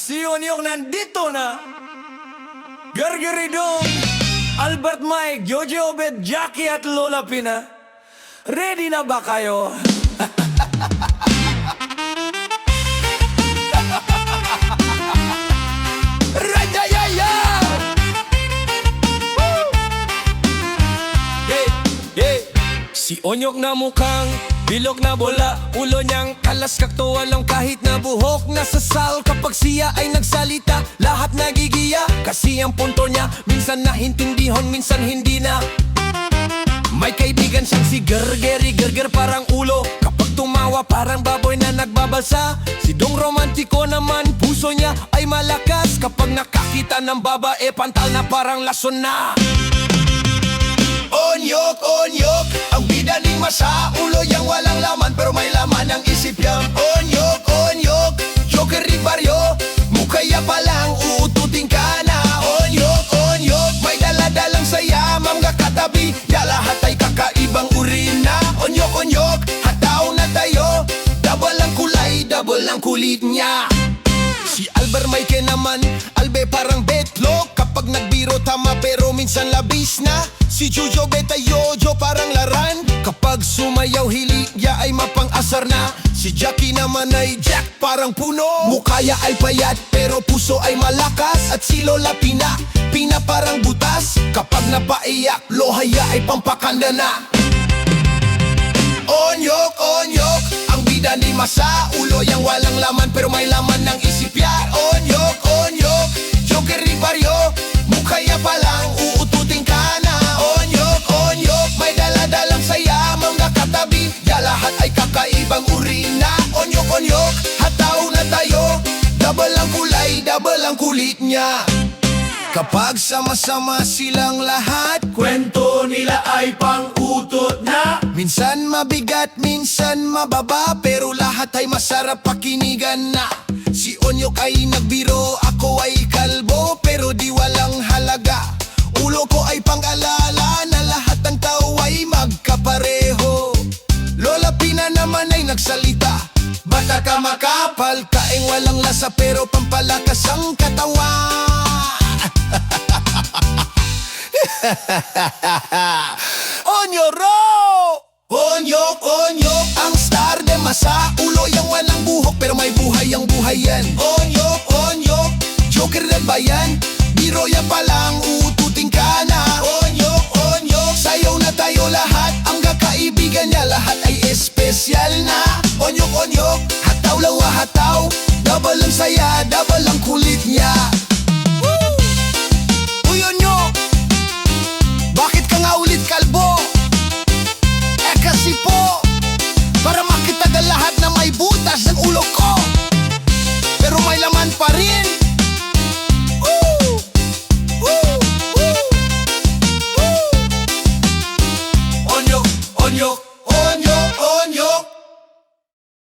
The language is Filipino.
Si Onyok nandito na. Gargaridong, Albert Mike, Jojo Obed, Jackie at Lola Pina. Ready na ba kayo? Rajayaya! Woo! Yeah, yeah. Si Onyok na mukhang bilog na bola, ulo niyang kalas kakto, walang kahit na buhok. Nasasal kapag siya ay nagsalita, lahat nagigiya. Kasi ang punto niya, minsan naintindihon, minsan hindi na. May kaibigan siyang si Gergeri, Gerger parang ulo. Kapag tumawa parang baboy na nagbabalsa. Si Dong romantiko naman, puso niya ay malakas. Kapag nakakita ng babae, pantal na parang lason na. Onyok, Onyok, ang bida ning masa, ulo yang walang laman pero may laman ang isip yang. Onyok, Onyok, Joker di baryo, mukaya pa lang uututin ka na. Onyok, Onyok, may daladalang saya, mga katabi, ya lahat ay kakaibang uri na. Onyok, Onyok, hataw na tayo, double ang kulay, double ang kulit niya. Si Albert Mike naman, Albe parang betlog. Kapag nagbiro tama pero minsan labis na. Si Jojo Beta Yojo parang laran. Kapag sumayaw hiligya ay mapang-asar na. Si Jackie naman ay Jack parang puno. Mukaya ay payat pero puso ay malakas. At si Lola Pina, Pina parang butas. Kapag napaiyak, lohaya ay pampakanda na. Onyok, Onyok, ang bida ni Masa, ulo yang walang laman pero may laman ng isip ya. Onyok, Onyok, Joker di baryo, mukaya pa lang uututin ka na. Onyok, Onyok, may daladalang saya, mga katabi, ya lahat ay kakaibang uri na. Onyok, Onyok, hataw na tayo, double ang kulay, double ang kulit niya. Kapag sama-sama silang lahat, kwento nila ay pang-utot na. Minsan mabigat, minsan mababa, pero lahat ay masarap pakinigan na. Si Onyok ay nagbiro, ako ay kalbo, pero di walang halaga. Ulo ko ay pang-alala na lahat ng tao ay magkapareho. Lola Pina naman ay nagsalita, bata ka makapal, kaing walang lasa pero pampalakas ang katawan. Onyoro! Onyok, Onyok, ang star de Masa, ulo yang walang buhok pero may buhay ang buhay yan. Onyok, Onyok, Joker na ba yan? Biro yan palang uututin ka na. Onyok, Onyok, sayaw na tayo lahat, ang kakaibigan niya lahat ay espesyal na. Onyok, Onyok, hataw lawa hataw, double ang saya, double ang kulay.